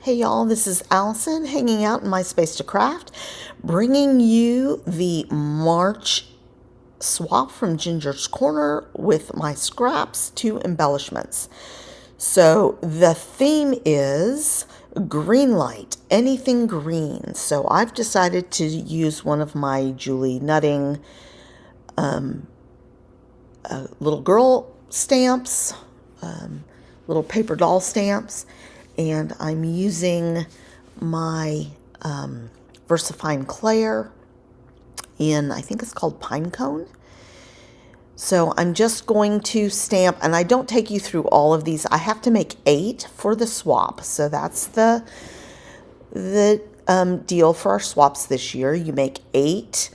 Hey y'all, this is Allison hanging out in my space to craft, bringing you the March swap from Ginger's Corner with my scraps to embellishments. So the theme is green light, anything green. So I've decided to use one of my Julie Nutting little girl stamps, little paper doll stamps, and I'm using my VersaFine Claire in, I think it's called Pine Cone. So I'm just going to stamp, and I don't take you through all of these. I have to make 8 for the swap. So that's the deal for our swaps this year. You make 8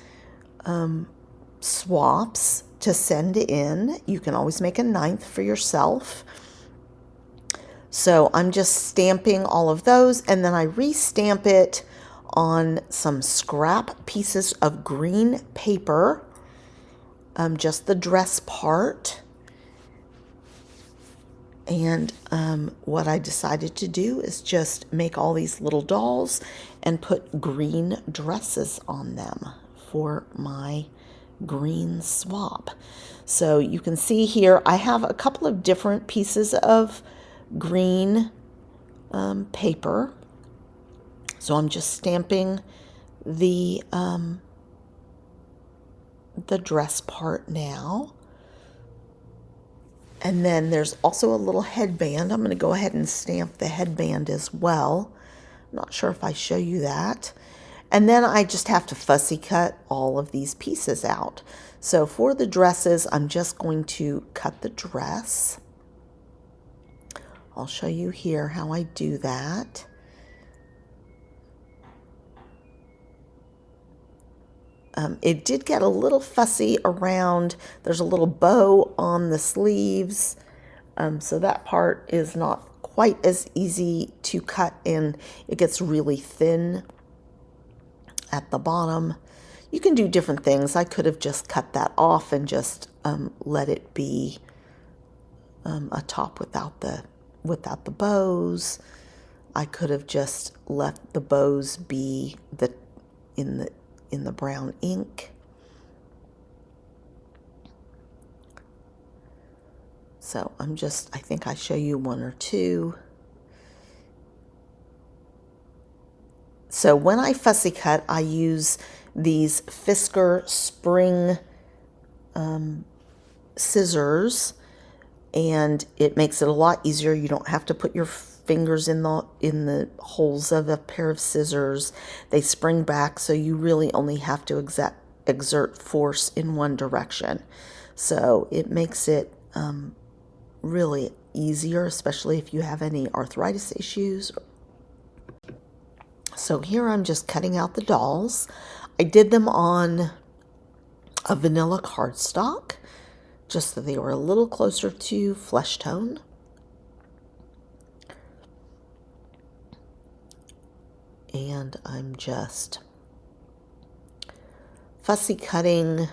swaps to send in. You can always make a 9th for yourself. So I'm just stamping all of those, and then I re-stamp it on some scrap pieces of green paper, just the dress part. And what I decided to do is just make all these little dolls and put green dresses on them for my green swap. So you can see here I have a couple of different pieces of green paper. So I'm just stamping the dress part now. And then there's also a little headband. I'm going to go ahead and stamp the headband as well. I'm not sure if I show you that. And then I just have to fussy cut all of these pieces out. So for the dresses, I'm just going to cut the dress. I'll show you here how I do that. It did get a little fussy around. There's a little bow on the sleeves, so that part is not quite as easy to cut, and it gets really thin at the bottom. You can do different things. I could have just cut that off and just let it be a top without the bows. I could have just let the bows be in the brown ink. So I think I show you one or two. So when I fussy cut, I use these Fisker spring scissors, and it makes it a lot easier. You don't have to put your fingers in the holes of a pair of scissors. They spring back, so you really only have to exert force in one direction. So it makes it really easier, especially if you have any arthritis issues. So here I'm just cutting out the dolls. I did them on a vanilla cardstock, just so they were a little closer to flesh tone. And I'm just fussy cutting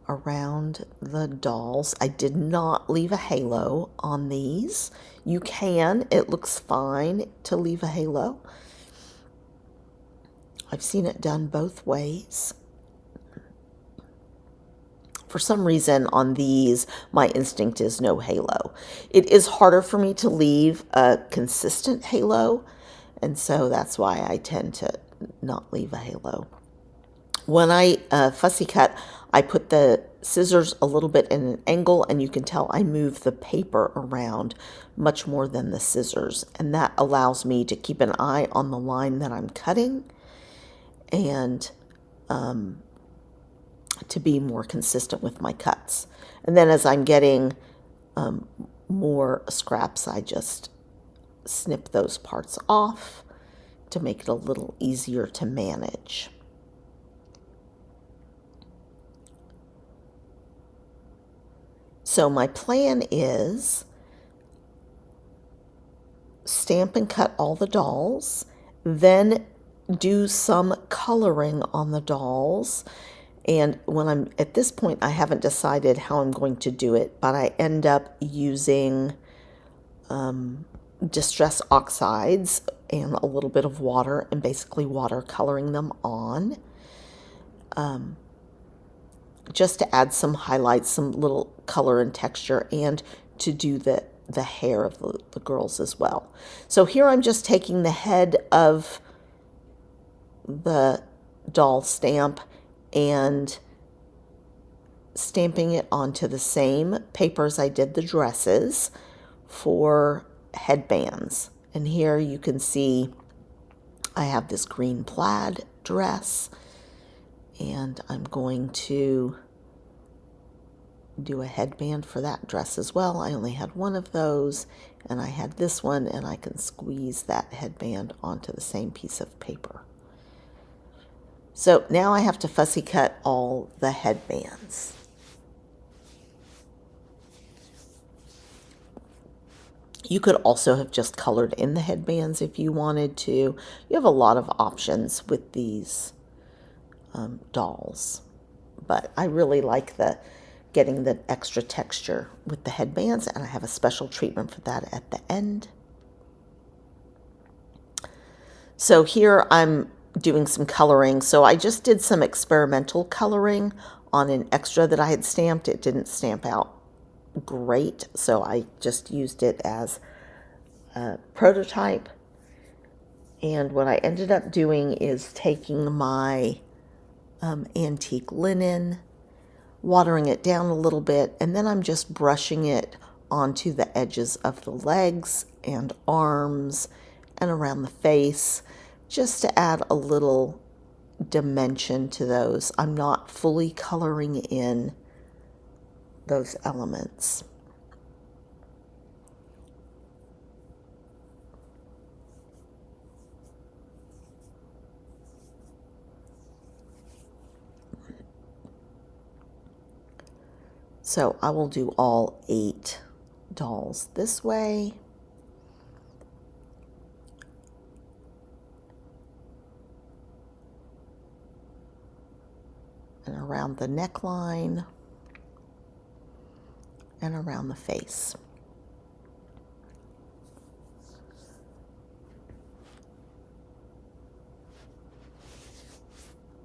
around the dolls. I did not leave a halo on these. You can, it looks fine to leave a halo. I've seen it done both ways. For some reason on these, my instinct is no halo. It is harder for me to leave a consistent halo, and so that's why I tend to not leave a halo. When I fussy cut, I put the scissors a little bit in an angle, and you can tell I move the paper around much more than the scissors, and that allows me to keep an eye on the line that I'm cutting and to be more consistent with my cuts. And then as I'm getting more scraps, I just snip those parts off to make it a little easier to manage. So my plan is stamp and cut all the dolls, then do some coloring on the dolls. And when I'm at this point, I haven't decided how I'm going to do it, but I end up using Distress Oxides and a little bit of water and basically watercoloring them on. Just to add some highlights, some little color and texture, and to do the hair of the girls as well. So here I'm just taking the head of the doll stamp and stamping it onto the same paper as I did the dresses for headbands. And here you can see I have this green plaid dress, and I'm going to do a headband for that dress as well. I only had one of those, and I had this one, and I can squeeze that headband onto the same piece of paper. So now I have to fussy cut all the headbands. You could also have just colored in the headbands if you wanted to. You have a lot of options with these dolls, but I really like getting the extra texture with the headbands, and I have a special treatment for that at the end. So here I'm doing some coloring. So I just did some experimental coloring on an extra that I had stamped. It didn't stamp out great, so I just used it as a prototype. And what I ended up doing is taking my antique linen, watering it down a little bit, and then I'm just brushing it onto the edges of the legs and arms and around the face, just to add a little dimension to those. I'm not fully coloring in those elements. So I will do all 8 dolls this way. And around the neckline and around the face.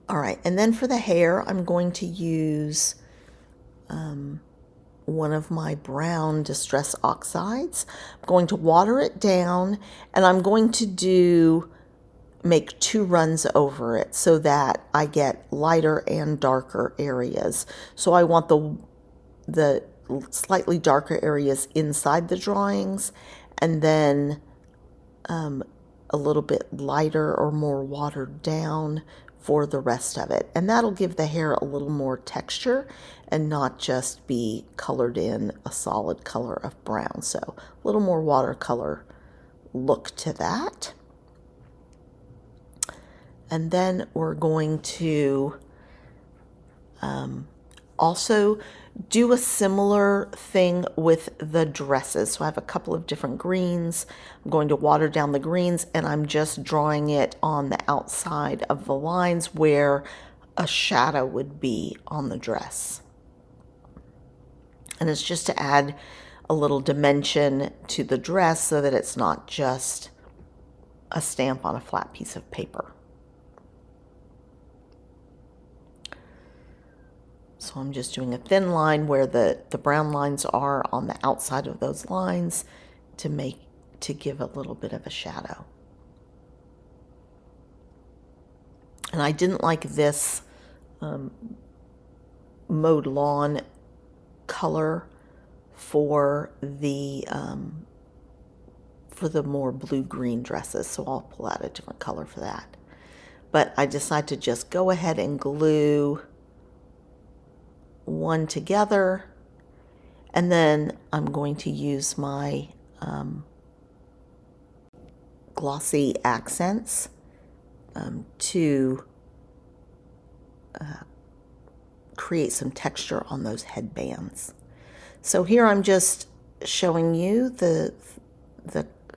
All right, and then for the hair, I'm going to use one of my brown Distress Oxides. I'm going to water it down, and I'm going to make 2 runs over it so that I get lighter and darker areas. So I want the slightly darker areas inside the drawings, and then a little bit lighter or more watered down for the rest of it. And that'll give the hair a little more texture and not just be colored in a solid color of brown. So a little more watercolor look to that. And then we're going to also do a similar thing with the dresses. So I have a couple of different greens. I'm going to water down the greens, and I'm just drawing it on the outside of the lines where a shadow would be on the dress. And it's just to add a little dimension to the dress so that it's not just a stamp on a flat piece of paper. So I'm just doing a thin line where the brown lines are on the outside of those lines to give a little bit of a shadow. And I didn't like this mowed lawn color for the more blue-green dresses, so I'll pull out a different color for that. But I decided to just go ahead and glue one together, and then I'm going to use my glossy accents to create some texture on those headbands. So here I'm just showing you the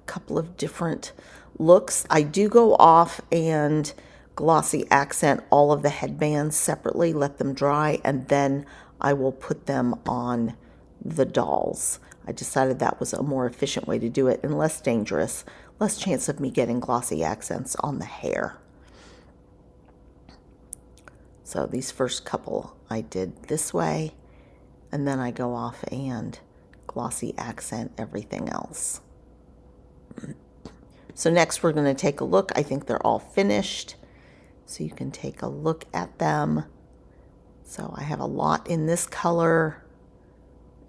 couple of different looks. I do go off and glossy accent all of the headbands separately, let them dry, and then I will put them on the dolls. I decided that was a more efficient way to do it and less dangerous, less chance of me getting glossy accents on the hair. So these first couple I did this way, and then I go off and glossy accent everything else. So next we're going to take a look. I think they're all finished, so you can take a look at them. So I have a lot in this color,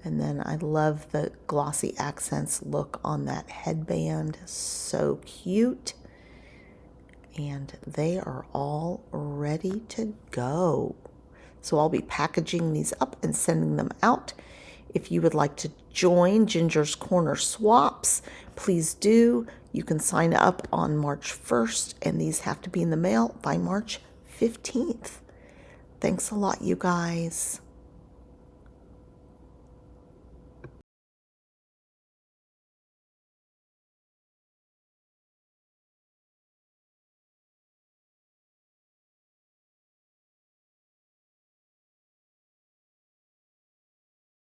and then I love the glossy accents look on that headband. So cute. And they are all ready to go. So I'll be packaging these up and sending them out. If you would like to join Ginger's Corner Swaps, please do. You can sign up on March 1st, and these have to be in the mail by March 15th. Thanks a lot, you guys.